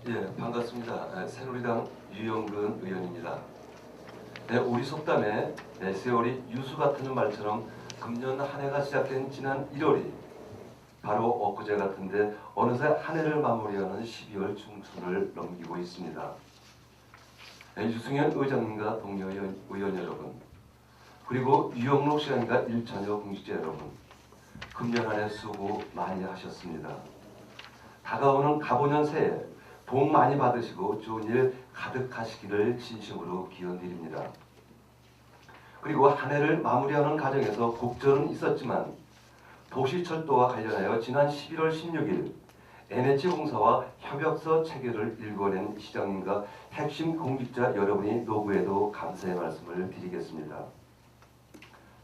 예, 반갑습니다. 새누리당 유영근 의원입니다. 네, 우리 속담에 세월이 유수 같은 말처럼 금년 한 해가 시작된 지난 1월이 바로 엊그제 같은데 어느새 한 해를 마무리하는 12월 중순을 넘기고 있습니다. 유승현 의장님과 동료 의원 여러분, 그리고 유영록 시장과 일천여 공직자 여러분, 금년 한 해 수고 많이 하셨습니다. 다가오는 가보년 새해 복 많이 받으시고 좋은 일 가득하시기를 진심으로 기원드립니다. 그리고 한 해를 마무리하는 과정에서 곡절은 있었지만 도시철도와 관련하여 지난 11월 16일 NH공사와 협약서 체결을 일궈낸 시장님과 핵심 공직자 여러분이 노구에도 감사의 말씀을 드리겠습니다.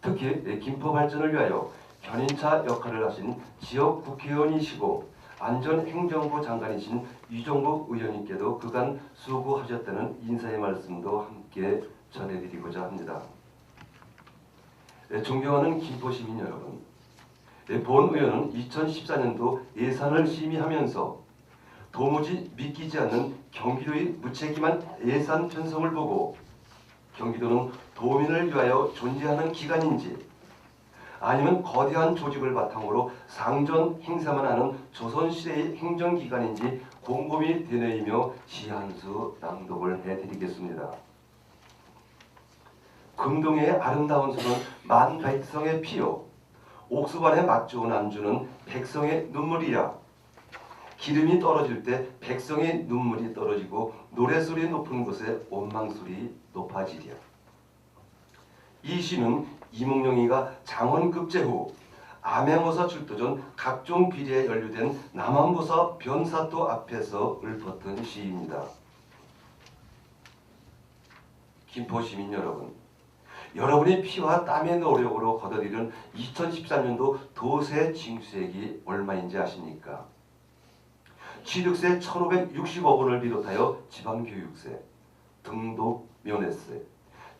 특히 김포 발전을 위하여 견인차 역할을 하신 지역 국회의원이시고 안전행정부 장관이신 유정복 의원님께도 그간 수고하셨다는 인사의 말씀도 함께 전해드리고자 합니다. 존경하는 김포시민 여러분, 본 의원은 2014년도 예산을 심의하면서 도무지 믿기지 않는 경기도의 무책임한 예산 편성을 보고 경기도는 도민을 위하여 존재하는 기관인지 아니면 거대한 조직을 바탕으로 상전 행사만 하는 조선시대의 행정기관인지 곰곰이 되뇌이며 시 한 수 낭독을 해드리겠습니다. 금동의 아름다운 수는 만 백성의 피요 옥수반에 맛 좋은 안주는 백성의 눈물이야. 기름이 떨어질 때 백성의 눈물이 떨어지고 노래소리 높은 곳에 원망소리 높아지랴. 이 시는 이몽룡이가 장원급제 후 암행어사 출도 전 각종 비리에 연루된 남한부사 변사또 앞에서 읊었던 시입니다. 김포 시민 여러분, 여러분의 피와 땀의 노력으로 거둬들인 2013년도 도세 징수액이 얼마인지 아십니까? 취득세 1,560억 원을 비롯하여 지방교육세, 등록 면회세,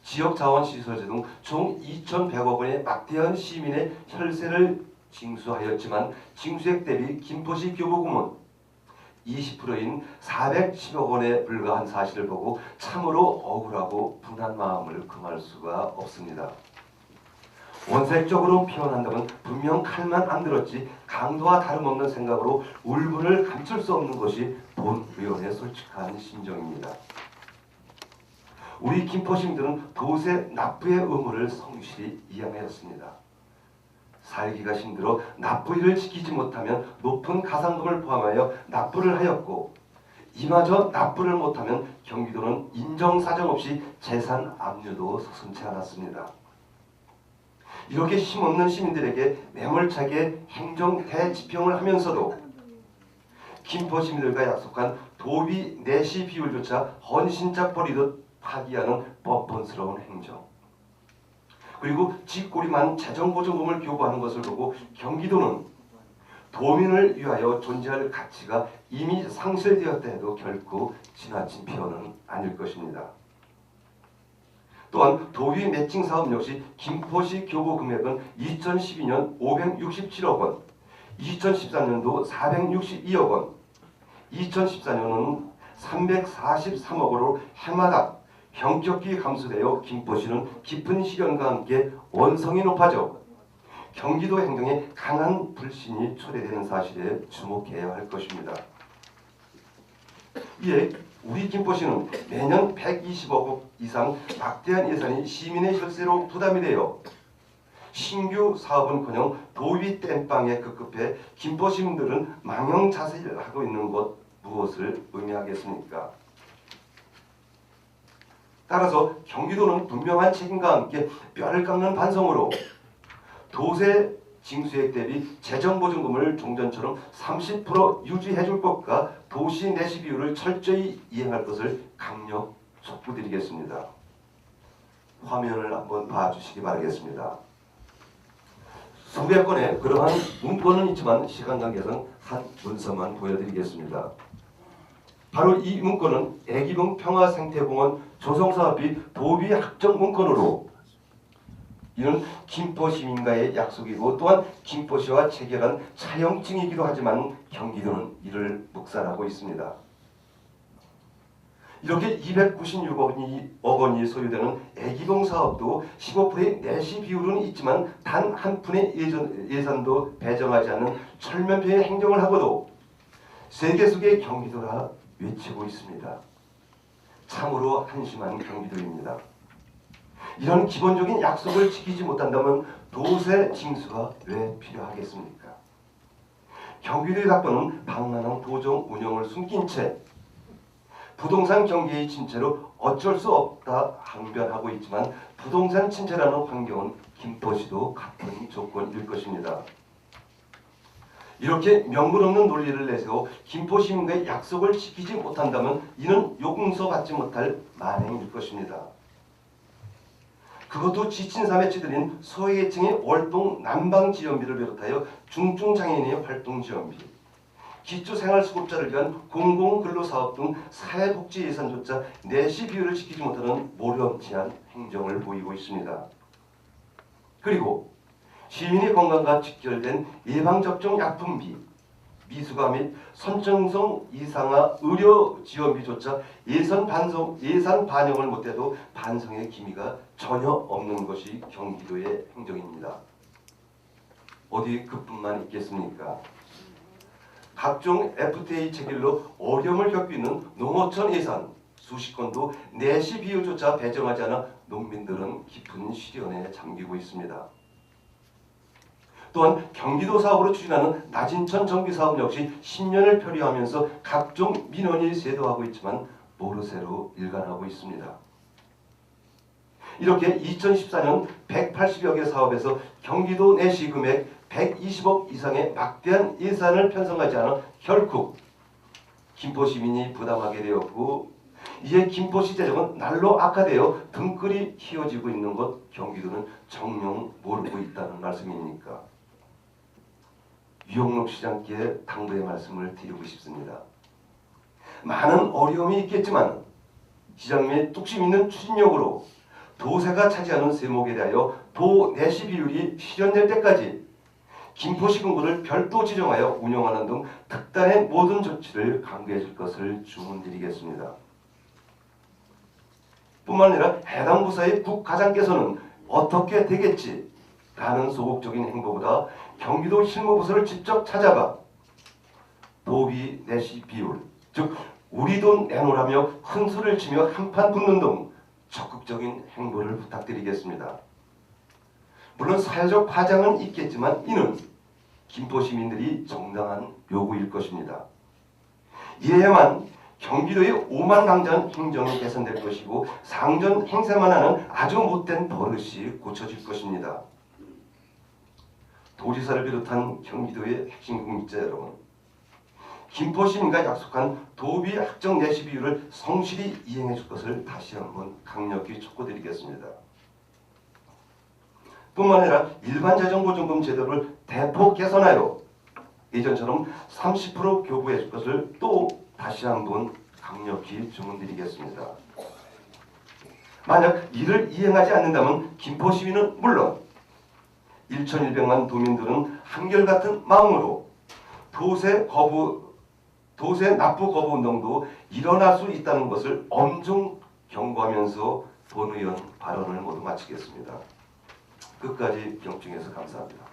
지역자원시설세 등 총 2,100억 원의 막대한 시민의 혈세를 징수하였지만 징수액 대비 김포시 교부금은 20%인 410억 원에 불과한 사실을 보고 참으로 억울하고 분한 마음을 금할 수가 없습니다. 원색적으로 표현한다면 분명 칼만 안 들었지 강도와 다름없는 생각으로 울분을 감출 수 없는 것이 본 의원의 솔직한 심정입니다. 우리 김포 시민들은 도세 납부의 의무를 성실히 이행하였습니다. 살기가 힘들어 납부일을 지키지 못하면 높은 가산금을 포함하여 납부를 하였고 이마저 납부를 못하면 경기도는 인정사정 없이 재산 압류도 서슴지 않았습니다. 이렇게 힘없는 시민들에게 매몰차게 행정 대집행을 하면서도 김포 시민들과 약속한 도비 내시 비율조차 헌신짝 버리듯 파기하는 뻔뻔스러운 행정, 그리고 쥐꼬리만 재정보증금을 교부하는 것을 보고 경기도는 도민을 위하여 존재할 가치가 이미 상실되었다 해도 결코 지나친 표현은 아닐 것입니다. 또한 도비 매칭 사업 역시 김포시 교부 금액은 2012년 567억 원, 2013년도 462억 원, 2014년은 343억 원으로 해마다 현격히 감소되어 김포시는 깊은 시련과 함께 원성이 높아져 경기도 행정에 강한 불신이 초래되는 사실에 주목해야 할 것입니다. 이에 우리 김포시는 매년 120억 원 이상 막대한 예산이 시민의 혈세로 부담이 되어 신규 사업은커녕 도비 땜빵에 급급해 김포 시민들은 망연자실을 하고 있는 것 무엇을 의미하겠습니까? 따라서 경기도는 분명한 책임과 함께 뼈를 깎는 반성으로 도세 징수액 대비 재정보증금을 종전처럼 30% 유지해줄 것과 도시 내시 비율을 철저히 이행할 것을 강력 촉구드리겠습니다. 화면을 한번 봐주시기 바라겠습니다. 수백 건의 그러한 문건은 있지만 시간 관계상 한 문서만 보여드리겠습니다. 바로 이 문건은 애기봉 평화생태공원 조성사업비 도비 확정 문건으로 이는 김포 시민과의 약속이고 또한 김포시와 체결한 차용증이기도 하지만 경기도는 이를 묵살하고 있습니다. 이렇게 296억 원이 소요되는 애기봉 사업도 15%의 내시 비율은 있지만 단 한 푼의 예산도 배정하지 않는 철면피의 행정을 하고도 세계 속의 경기도라 외치고 있습니다. 참으로 한심한 경기도입니다. 이런 기본적인 약속을 지키지 못한다면 도세 징수가 왜 필요하겠습니까? 경기도의 각본은 방만한 도정 운영을 숨긴 채 부동산 경기의 침체로 어쩔 수 없다 항변하고 있지만 부동산 침체라는 환경은 김포시도 같은 조건일 것입니다. 이렇게 명분 없는 논리를 내세워 김포 시민과의 약속을 지키지 못한다면 이는 용서받지 못할 만행일 것입니다. 그것도 지친 삶에 찌들린 소외계층의 월동 난방지원비를 비롯하여 중증장애인의 활동지원비, 기초생활수급자를 위한 공공근로사업 등 사회복지 예산조차 내시 비율을 지키지 못하는 모렴치한 행정을 보이고 있습니다. 그리고 시민의 건강과 직결된 예방접종 약품비, 미수가 및 선천성 이상화 의료 지원비조차 예산 반영을 못해도 반성의 기미가 전혀 없는 것이 경기도의 행정입니다. 어디 그뿐만 있겠습니까? 각종 FTA 체결로 어려움을 겪고 있는 농어촌 예산 수십 건도 내시 비율조차 배정하지 않아 농민들은 깊은 시련에 잠기고 있습니다. 또한 경기도 사업으로 추진하는 나진천 정비사업 역시 10년을 표류하면서 각종 민원이 쇄도하고 있지만 모르쇠로 일관하고 있습니다. 이렇게 2014년 180여 개 사업에서 경기도 내시 금액 120억 이상의 막대한 예산을 편성하지 않아 결국 김포 시민이 부담하게 되었고 이에 김포시 재정은 날로 악화되어 등골이 휘어지고 있는 것 경기도는 정녕 모르고 있다는 말씀입니까? 유영록 시장께 당부의 말씀을 드리고 싶습니다. 많은 어려움이 있겠지만 시장님의 뚝심 있는 추진력으로 도세가 차지하는 세목에 대하여 도 내시 비율이 실현될 때까지 김포시 금고를 별도 지정하여 운영하는 등 특단의 모든 조치를 강구해 줄 것을 주문드리겠습니다. 뿐만 아니라 해당 부서의 국가장께서는 어떻게 되겠지 라는 소극적인 행보보다 경기도 실무부서를 직접 찾아가 도비 내시 비율, 즉 우리 돈 내놓으라며 hun수를 치며 한판 붙는 등 적극적인 행보를 부탁드리겠습니다. 물론 사회적 파장은 있겠지만 이는 김포 시민들이 정당한 요구일 것입니다. 이래야만 경기도의 오만강전 행정이 개선될 것이고 상전 행세만 하는 아주 못된 버릇이 고쳐질 것입니다. 도지사를 비롯한 경기도의 핵심 공직자 여러분, 김포 시민과 약속한 도비 확정 내시 비율을 성실히 이행해 줄 것을 다시 한번 강력히 촉구드리겠습니다. 뿐만 아니라 일반 재정보증금 제도를 대폭 개선하여 예전처럼 30% 교부해 줄 것을 또 다시 한번 강력히 주문드리겠습니다. 만약 이를 이행하지 않는다면 김포 시민은 물론 1,100만 도민들은 한결같은 마음으로 도세 납부 거부 운동도 일어날 수 있다는 것을 엄중 경고하면서 본 의원 발언을 모두 마치겠습니다. 끝까지 경청해서 감사합니다.